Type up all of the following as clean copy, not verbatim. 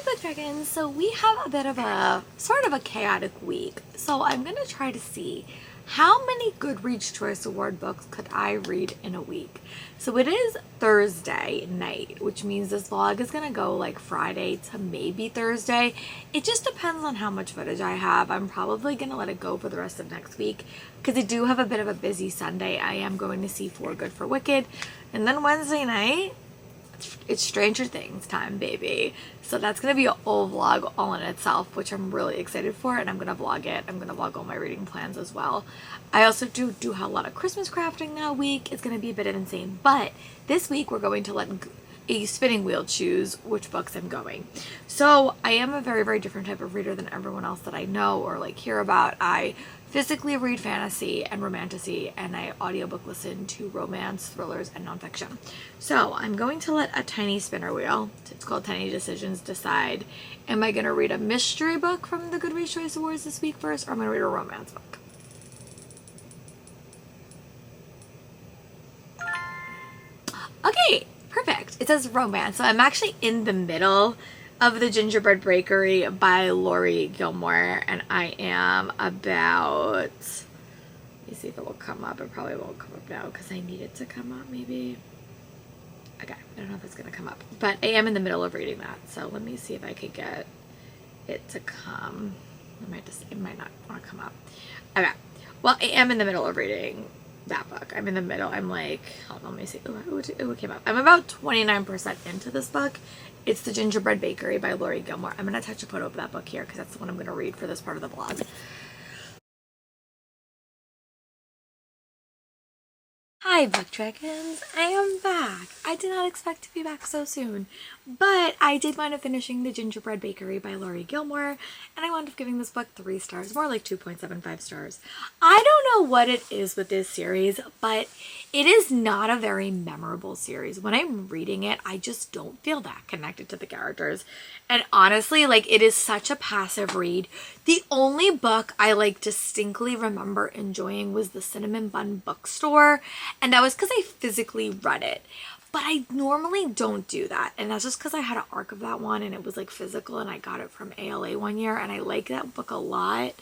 Book Dragons. So we have a bit of a sort of a chaotic week. So I'm gonna try to see how many Goodreads Choice Award books could I read in a week. So it is Thursday night, which means this vlog is gonna go like Friday to maybe Thursday. It just depends on how much footage I have. I'm probably gonna let it go for the rest of next week because I do have a bit of a busy Sunday. I am going to see For Good for Wicked, and then Wednesday night it's Stranger Things time, baby. So that's gonna be a whole vlog all in itself, which I'm really excited for, and I'm gonna vlog it. I'm gonna vlog all my reading plans as well. I also do have a lot of Christmas crafting that week. It's gonna be a bit of insane, but this week we're going to let a spinning wheel choose which books I'm going. So I am a very, very different type of reader than everyone else that I know or like hear about. I physically read fantasy and romantasy, and I audiobook listen to romance, thrillers, and nonfiction. So I'm going to let a tiny spinner wheel, it's called Tiny Decisions, decide, am I going to read a mystery book from the Goodreads Choice Awards this week first, or am I going to read a romance book? Okay, perfect. It says romance. So I'm actually in the middle of The Gingerbread Bakery by Laurie Gilmore, and I am about, let me see if it will come up. It probably won't come up now because I need it to come up maybe. Okay, I don't know if it's gonna come up, but I am in the middle of reading that, so let me see if I could get it to come. It might not want to come up. Okay, well, I am in the middle of reading that book. I'm in the middle. I'm like, hold on, let me see. Oh, it came up. I'm about 29% into this book. It's The Gingerbread Bakery by Laurie Gilmore. I'm going to attach a photo of that book here because that's the one I'm going to read for this part of the vlog. Hi, Book Dragons. I am back. I did not expect to be back so soon, but I did wind up finishing The Gingerbread Bakery by Laurie Gilmore, and I wound up giving this book 3 stars, more like 2.75 stars. I don't know what it is with this series, but it is not a very memorable series. When I'm reading it, I just don't feel that connected to the characters. And honestly, like, it is such a passive read. The only book I like distinctly remember enjoying was The Cinnamon Bun Bookstore, and that was because I physically read it. But I normally don't do that, and that's just because I had an arc of that one and it was like physical, and I got it from ALA one year, and I like that book a lot.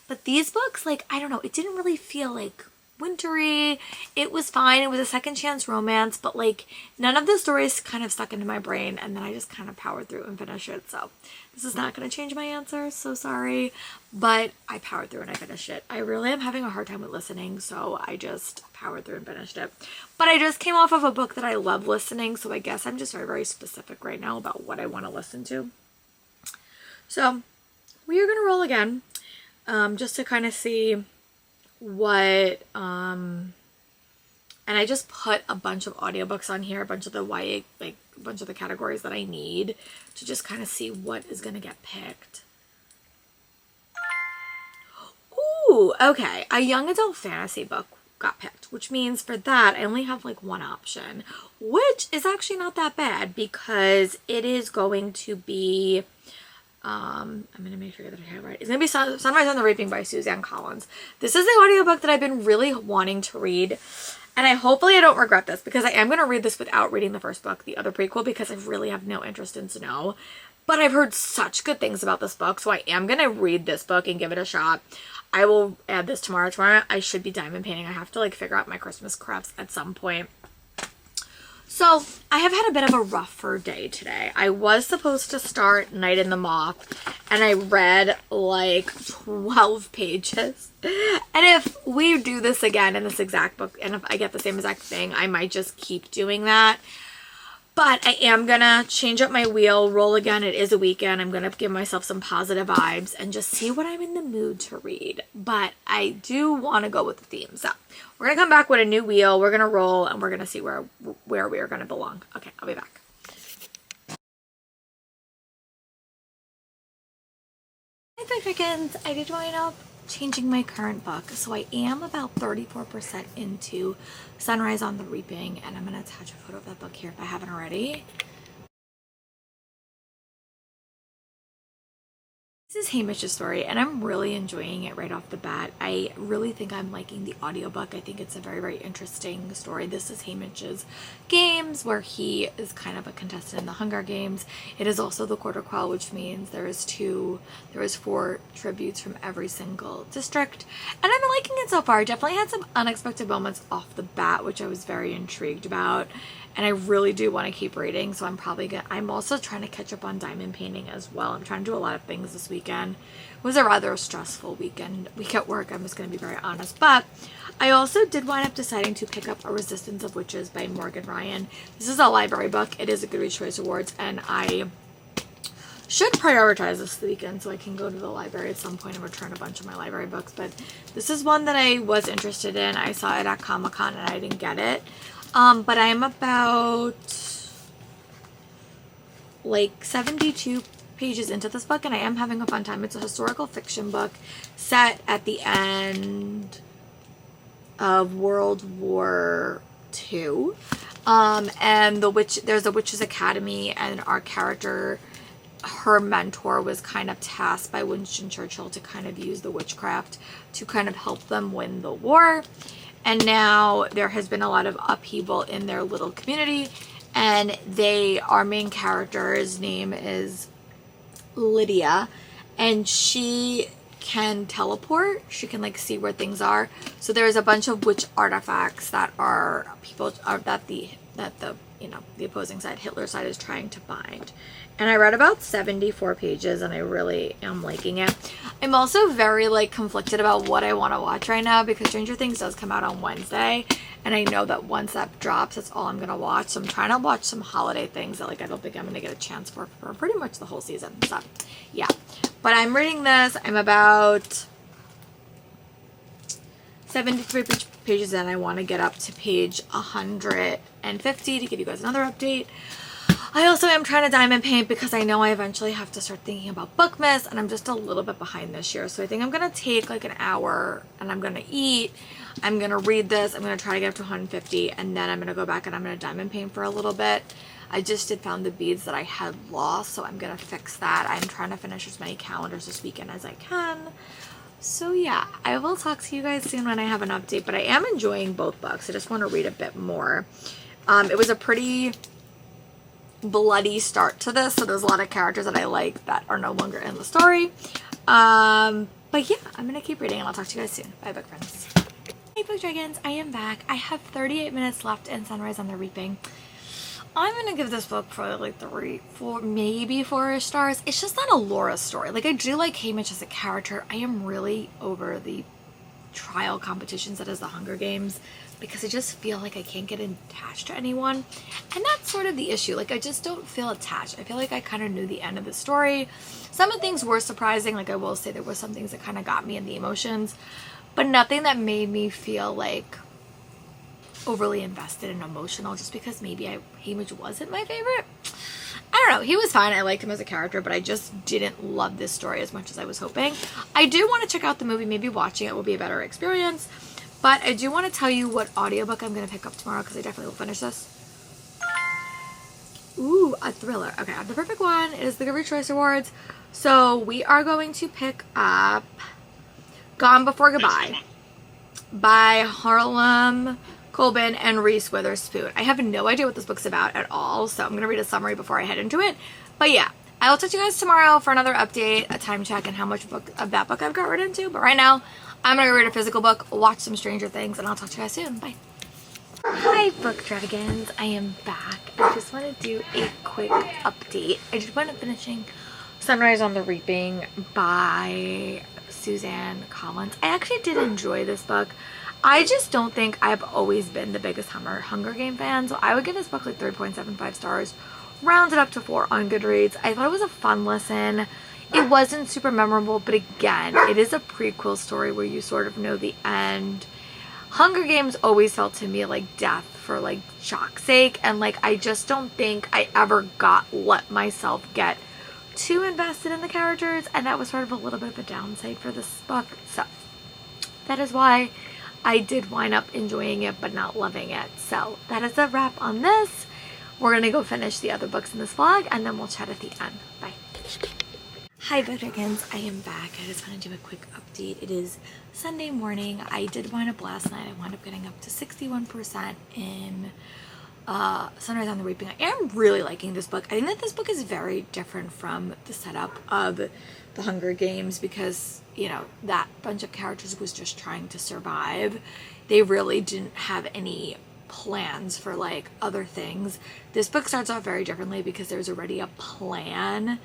But these books, like, I don't know, it didn't really feel like wintry. It was fine. It was a second chance romance, but like none of the stories kind of stuck into my brain, and then I just kind of powered through and finished it. So this is not going to change my answer, so sorry, but I powered through and I finished it. I really am having a hard time with listening, so I just powered through and finished it. But I just came off of a book that I love listening, so I guess I'm just very, very specific right now about what I want to listen to. So we are going to roll again, just to kind of see what and I just put a bunch of audiobooks on here, a bunch of the YA, like a bunch of the categories that I need to just kind of see what is going to get picked. Ooh, okay, a young adult fantasy book got picked, which means for that I only have like one option, which is actually not that bad because it is going to be I'm going to make sure that I have it right. It's going to be Sunrise on the Reaping by Suzanne Collins. This is the audiobook that I've been really wanting to read, and hopefully I don't regret this because I am going to read this without reading the first book, the other prequel, because I really have no interest in Snow. But I've heard such good things about this book, so I am going to read this book and give it a shot. I will add this tomorrow. Tomorrow I should be diamond painting. I have to like figure out my Christmas crafts at some point. So I have had a bit of a rougher day today. I was supposed to start Night in the Moth, and I read like 12 pages. And if we do this again in this exact book, and if I get the same exact thing, I might just keep doing that. But I am going to change up my wheel, roll again. It is a weekend. I'm going to give myself some positive vibes and just see what I'm in the mood to read. But I do want to go with the theme. So we're going to come back with a new wheel. We're going to roll, and we're going to see where we are going to belong. Okay, I'll be back. Hi, Book Dragons. I did wind up changing my current book, so I am about 34% into Sunrise on the Reaping, and I'm going to attach a photo of that book here if I haven't already. This This is Hamish's story, and I'm really enjoying it right off the bat. I really think I'm liking the audiobook. I think it's a very, very interesting story. This is Hamish's Games, where he is kind of a contestant in the Hunger Games. It is also the quarter quell, which means there is 4 tributes from every single district, and I'm liking it so far. Definitely had some unexpected moments off the bat, which I was very intrigued about. And I really do want to keep reading, so I'm also trying to catch up on diamond painting as well. I'm trying to do a lot of things this weekend. It was a rather stressful week at work, I'm just going to be very honest. But I also did wind up deciding to pick up A Resistance of Witches by Morgan Ryan. This is a library book. It is a Goodreads Choice Awards, and I should prioritize this weekend so I can go to the library at some point and return a bunch of my library books. But this is one that I was interested in. I saw it at Comic-Con and I didn't get it. But I'm about like 72 pages into this book, and I am having a fun time. It's a historical fiction book set at the end of World War II. And there's a witch's academy, and our character, her mentor, was kind of tasked by Winston Churchill to kind of use the witchcraft to kind of help them win the war. And now there has been a lot of upheaval in their little community, and our main character's name is Lydia, and she can teleport. She can like see where things are. So there's a bunch of witch artifacts that the opposing side, Hitler's side, is trying to find. And I read about 74 pages, and I really am liking it. I'm also very like conflicted about what I want to watch right now, because Stranger Things does come out on Wednesday, and I know that once that drops, that's all I'm going to watch. So I'm trying to watch some holiday things that like I don't think I'm going to get a chance for pretty much the whole season. So yeah, but I'm reading this. I'm about 73 pages in. I want to get up to page 150 to give you guys another update. I also am trying to diamond paint because I know I eventually have to start thinking about Bookmas, and I'm just a little bit behind this year. So I think I'm going to take like an hour, and I'm going to eat. I'm going to read this. I'm going to try to get up to 150, and then I'm going to go back and I'm going to diamond paint for a little bit. I just found the beads that I had lost, so I'm going to fix that. I'm trying to finish as many calendars this weekend as I can. So yeah, I will talk to you guys soon when I have an update, but I am enjoying both books. I just want to read a bit more. It was a pretty bloody start to this, so there's a lot of characters that I like that are no longer in the story. But yeah, I'm gonna keep reading, and I'll talk to you guys soon. Bye, book friends. Hey, book dragons, I am back. I have 38 minutes left in Sunrise on the Reaping. I'm gonna give this book probably like 4, maybe 4 stars. It's just not a Laura story. Like, I do like Hamish as a character. I am really over the trial competitions that is the Hunger Games, because I just feel like I can't get attached to anyone, and that's sort of the issue. Like, I just don't feel attached. I feel like I kind of knew the end of the story. Some of the things were surprising. Like, I will say there were some things that kind of got me in the emotions, but nothing that made me feel like overly invested and emotional, just because maybe Hamish wasn't my favorite. I don't know. He was fine. I liked him as a character, but I just didn't love this story as much as I was hoping. I do want to check out the movie. Maybe watching it will be a better experience. But I do want to tell you what audiobook I'm going to pick up tomorrow, because I definitely will finish this. Ooh, a thriller. Okay, I have the perfect one. It is the Goodreads Choice Awards. So we are going to pick up Gone Before Goodbye by Harlan Coben and Reese Witherspoon. I have no idea what this book's about at all, so I'm going to read a summary before I head into it. But yeah, I will talk to you guys tomorrow for another update, a time check, and how much of that book I've got read into. But right now, I'm going to read a physical book, watch some Stranger Things, and I'll talk to you guys soon. Bye. Hi, book dragons. I am back. I just want to do a quick update. I just wound up finishing Sunrise on the Reaping by Suzanne Collins. I actually did enjoy this book. I just don't think I've always been the biggest Hunger Game fan, so I would give this book like 3.75 stars, rounded up to 4 on Goodreads. I thought it was a fun listen. It wasn't super memorable, but again, it is a prequel story where you sort of know the end. Hunger Games always felt to me like death for like shock's sake, and like I just don't think I ever let myself get too invested in the characters, and that was sort of a little bit of a downside for this book. So that is why I did wind up enjoying it but not loving it. So that is a wrap on this. We're gonna go finish the other books in this vlog, and then we'll chat at the end. Bye. Hi Veterans, I am back. I just want to do a quick update. It is Sunday morning. I did wind up last night. I wound up getting up to 61% in Sunrise on the Reaping. I am really liking this book. I think that this book is very different from the setup of the Hunger Games because, you know, that bunch of characters was just trying to survive. They really didn't have any plans for like other things. This book starts off very differently because there's already a plan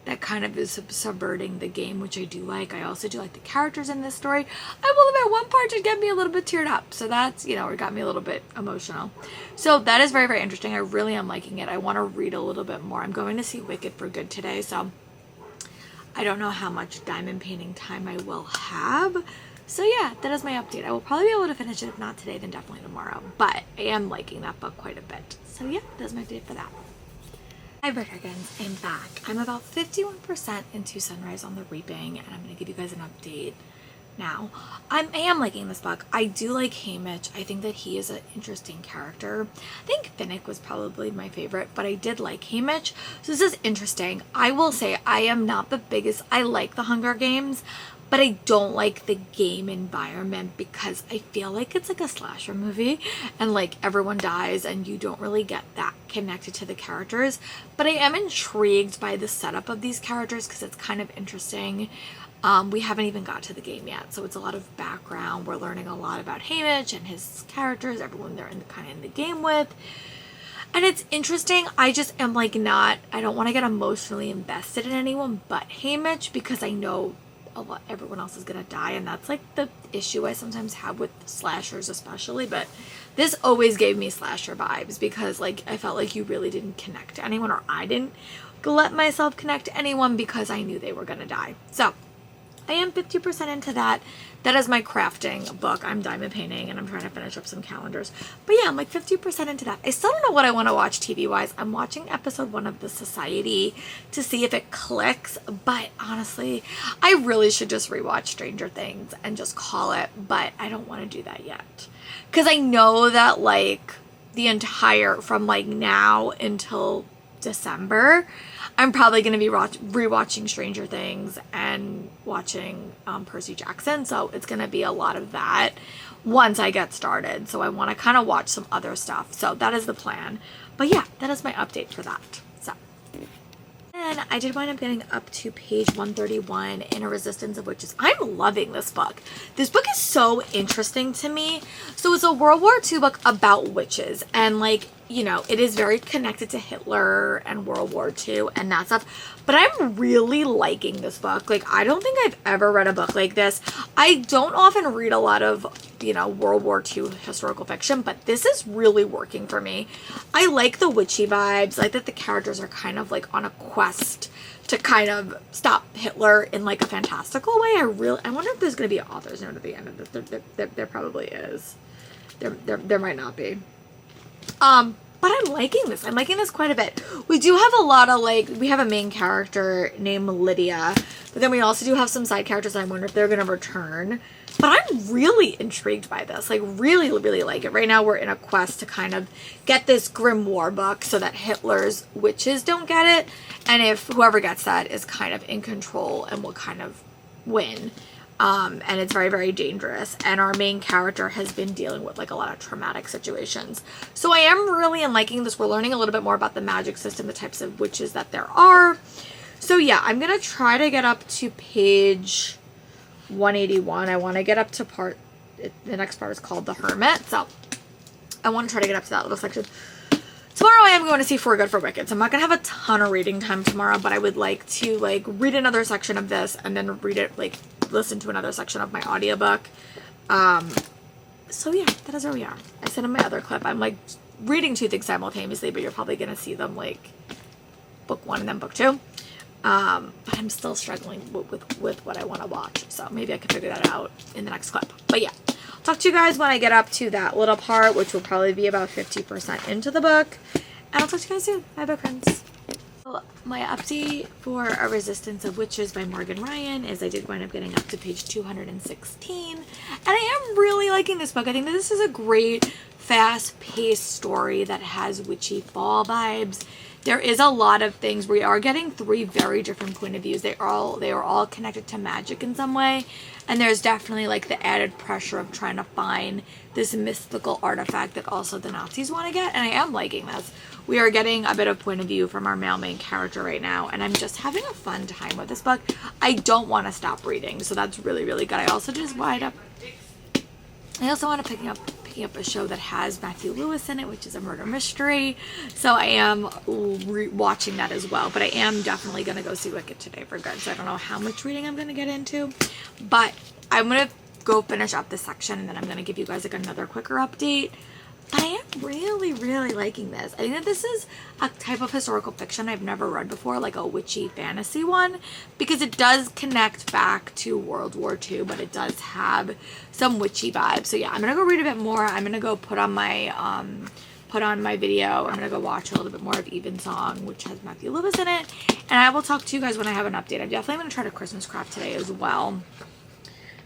that kind of is subverting the game, which I do like. I also do like the characters in this story. I will admit one part did get me a little bit teared up, so that's, you know, it got me a little bit emotional. So that is very, very interesting. I really am liking it. I want to read a little bit more. I'm going to see Wicked for good today, so I don't know how much diamond painting time I will have. So yeah, that is my update. I will probably be able to finish it. If not today, then definitely tomorrow. But I am liking that book quite a bit. So yeah, that's my update for that. Hi Dragons, I'm back. I'm about 51% into Sunrise on the Reaping, and I'm going to give you guys an update now. I am liking this book. I do like Haymitch. I think that he is an interesting character. I think Finnick was probably my favorite, but I did like Haymitch. So this is interesting. I will say I am not the biggest. I like the Hunger Games, but I don't like the game environment because I feel like it's like a slasher movie and like everyone dies and you don't really get that connected to the characters. But I am intrigued by the setup of these characters because it's kind of interesting. We haven't even got to the game yet, so it's a lot of background. We're learning a lot about Haymitch and his characters, everyone they're kind of in the game with. And it's interesting. I just am like I don't want to get emotionally invested in anyone but Haymitch because I know everyone else is gonna die, and that's like the issue I sometimes have with slashers especially. But this always gave me slasher vibes because like I felt like you really didn't connect to anyone, or I didn't let myself connect to anyone because I knew they were gonna die. So I am 50% into that. That is my crafting book. I'm diamond painting and I'm trying to finish up some calendars. But yeah, I'm like 50% into that. I still don't know what I want to watch TV-wise. I'm watching episode 1 of The Society to see if it clicks. But honestly, I really should just rewatch Stranger Things and just call it. But I don't want to do that yet. Because I know that like the entire, from like now until December, I'm probably going to be rewatching Stranger Things and watching Percy Jackson. So it's going to be a lot of that once I get started. So I want to kind of watch some other stuff. So that is the plan. But yeah, that is my update for that. So. And I did wind up getting up to page 131 in A Resistance of Witches. I'm loving this book. This book is so interesting to me. So it's a World War II book about witches. And like, you know, it is very connected to Hitler and World War II and that stuff. But I'm really liking this book. Like, I don't think I've ever read a book like this. I don't often read a lot of, you know, World War II historical fiction, but this is really working for me. I like the witchy vibes. I like that the characters are kind of like on a quest to kind of stop Hitler in like a fantastical way. I wonder if there's going to be an author's note at the end of this. There probably is. There might not be. But I'm liking this. I'm liking this quite a bit. We do have a lot of like, we have a main character named Lydia, but then we also do have some side characters. I wonder if they're going to return. But I'm really intrigued by this. Like, really, really like it. Right now we're in a quest to kind of get this grimoire book so that Hitler's witches don't get it. And if whoever gets that is kind of in control and will kind of win. And it's very, very dangerous. And our main character has been dealing with like a lot of traumatic situations. So I am really liking this. We're learning a little bit more about the magic system, the types of witches that there are. So yeah, I'm going to try to get up to page 181. I want to get up to the next part is called The Hermit. So I want to try to get up to that little section. Tomorrow I am going to see For Good for Wicked. So I'm not going to have a ton of reading time tomorrow, but I would like to like read another section of this and then read it, like listen to another section of my audiobook. So yeah, that is where we are. I said in my other clip, I'm like reading 2 things simultaneously, but you're probably going to see them like book 1 and then book 2. But I'm still struggling with what I want to watch. So maybe I can figure that out in the next clip. But yeah, I'll talk to you guys when I get up to that little part, which will probably be about 50% into the book. And I'll talk to you guys soon. Bye, book friends. My update for A Resistance of Witches by Morgan Ryan is I did wind up getting up to page 216. And I am really liking this book. I think that this is a great, fast-paced story that has witchy fall vibes. there is a lot of things. We are getting 3 very different point of views. They are all connected to magic in some way, and there's definitely like the added pressure of trying to find this mystical artifact that also the Nazis want to get, and I am liking this. We are getting a bit of point of view from our male main character right now, and I'm just having a fun time with this book. I don't want to stop reading, so that's really, really good. I also want to picking up a show that has Matthew Lewis in it, which is a murder mystery, so I am watching that as well. But I am definitely going to go see Wicked today for good, so I don't know how much reading I'm going to get into, but I'm going to go finish up this section, and then I'm going to give you guys like another quicker update. But I am really, really liking this. I think that this is a type of historical fiction I've never read before, like a witchy fantasy one, because it does connect back to World War II, but it does have some witchy vibes. So yeah, I'm going to go read a bit more. I'm going to go put on my video. I'm going to go watch a little bit more of Evensong, which has Matthew Lewis in it. And I will talk to you guys when I have an update. I'm definitely going to try to Christmas craft today as well.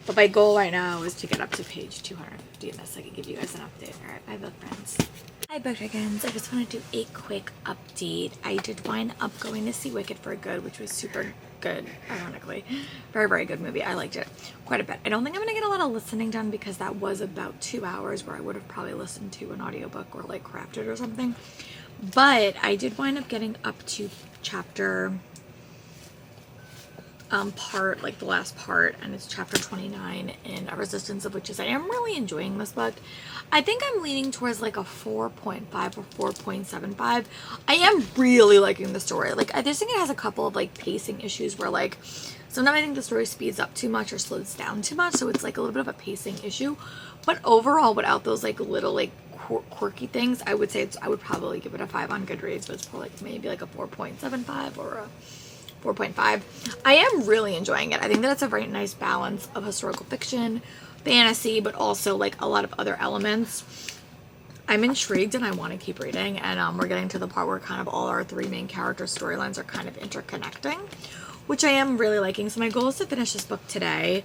But my goal right now is to get up to page 250 in this so I can give you guys an update. Alright, bye book friends. Hi book dragons. I just want to do a quick update. I did wind up going to see Wicked for good, which was super good, ironically. Very, very good movie. I liked it quite a bit. I don't think I'm going to get a lot of listening done because that was about 2 hours where I would have probably listened to an audiobook or like crafted or something. But I did wind up getting up to chapter part, like the last part, and it's chapter 29 in A Resistance of Witches. I am really enjoying this book. I think I'm leaning towards like a 4.5 or 4.75. I am really liking the story. Like, I just think it has a couple of like pacing issues where like sometimes I think the story speeds up too much or slows down too much, so it's like a little bit of a pacing issue. But overall, without those like little like quirky things, I would say I would probably give it a 5 on Goodreads, but it's probably like maybe like a 4.75 or a 4.5. I am really enjoying it. I think that it's a very nice balance of historical fiction, fantasy, but also like a lot of other elements. I'm intrigued and I want to keep reading, and we're getting to the part where kind of all our 3 main character storylines are kind of interconnecting, which I am really liking. So my goal is to finish this book today.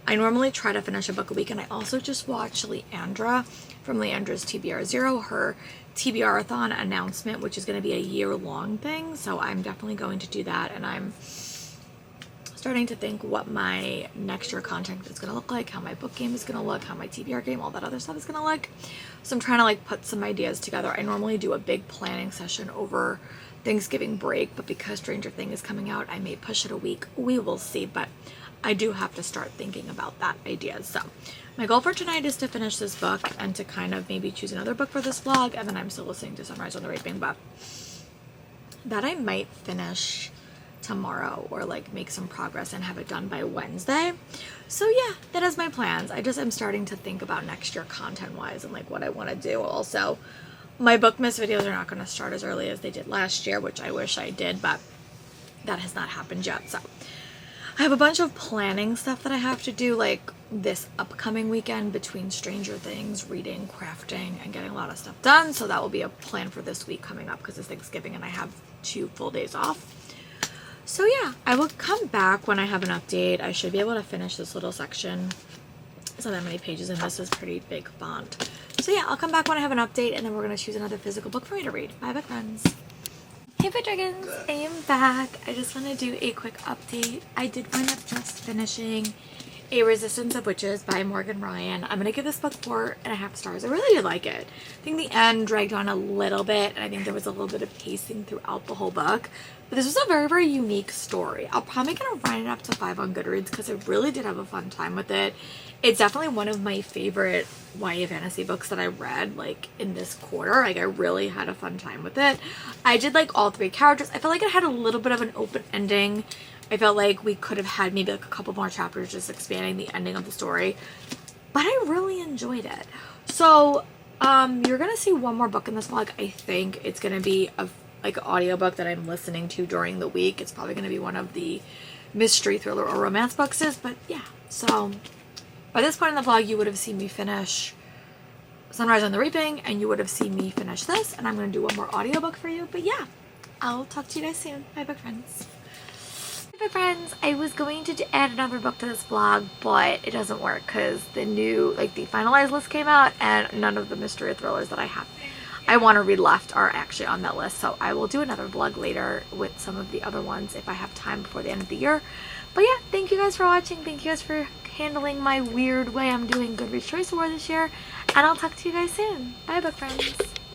I normally try to finish a book a week, and I also just watched Leandra from Leandra's TBR0, her TBR-a-thon announcement, which is going to be a year-long thing, so I'm definitely going to do that, and I'm starting to think what my next year content is going to look like, how my book game is going to look, how my TBR game, all that other stuff is going to look. So I'm trying to like put some ideas together. I normally do a big planning session over Thanksgiving break, but because Stranger Things is coming out, I may push it a week. We will see, but I do have to start thinking about that idea. So my goal for tonight is to finish this book and to kind of maybe choose another book for this vlog, and then I'm still listening to Sunrise on the Reaping, but that I might finish tomorrow or like make some progress and have it done by Wednesday. So yeah, that is my plans. I just am starting to think about next year content wise and like what I want to do. Also, my Bookmas videos are not going to start as early as they did last year, which I wish I did, but that has not happened yet. So I have a bunch of planning stuff that I have to do like this upcoming weekend between Stranger Things, reading, crafting, and getting a lot of stuff done. So that will be a plan for this week coming up because it's Thanksgiving and I have 2 full days off. So yeah, I will come back when I have an update. I should be able to finish this little section. It's not that many pages and this is pretty big font. So yeah, I'll come back when I have an update, and then we're going to choose another physical book for me to read. Bye, book friends. Hey, book dragons, I am back. I just want to do a quick update. I did wind up just finishing A Resistance of Witches by Morgan Ryan. I'm going to give this book 4.5 stars. I really did like it. I think the end dragged on a little bit, and I think there was a little bit of pacing throughout the whole book. But this was a very, very unique story. I'll probably going to run it up to 5 on Goodreads because I really did have a fun time with it. It's definitely one of my favorite YA fantasy books that I read like in this quarter. Like, I really had a fun time with it. I did like all 3 characters. I felt like it had a little bit of an open ending. I felt like we could have had maybe like a couple more chapters just expanding the ending of the story. But I really enjoyed it. So you're going to see one more book in this vlog. I think it's going to be a like an audiobook that I'm listening to during the week. It's probably going to be one of the mystery, thriller, or romance books. But yeah, so by this point in the vlog, you would have seen me finish Sunrise on the Reaping, and you would have seen me finish this, and I'm going to do one more audiobook for you. But yeah, I'll talk to you guys soon. Bye, book friends. Hi, book friends. I was going to add another book to this vlog, but it doesn't work because the new, like the finalized list came out, and none of the mystery thrillers that I have. I want to read left are actually on that list. So I will do another vlog later with some of the other ones if I have time before the end of the year. But yeah, thank you guys for watching. Thank you guys for handling my weird way I'm doing Goodreads Choice Award this year. And I'll talk to you guys soon. Bye, book friends.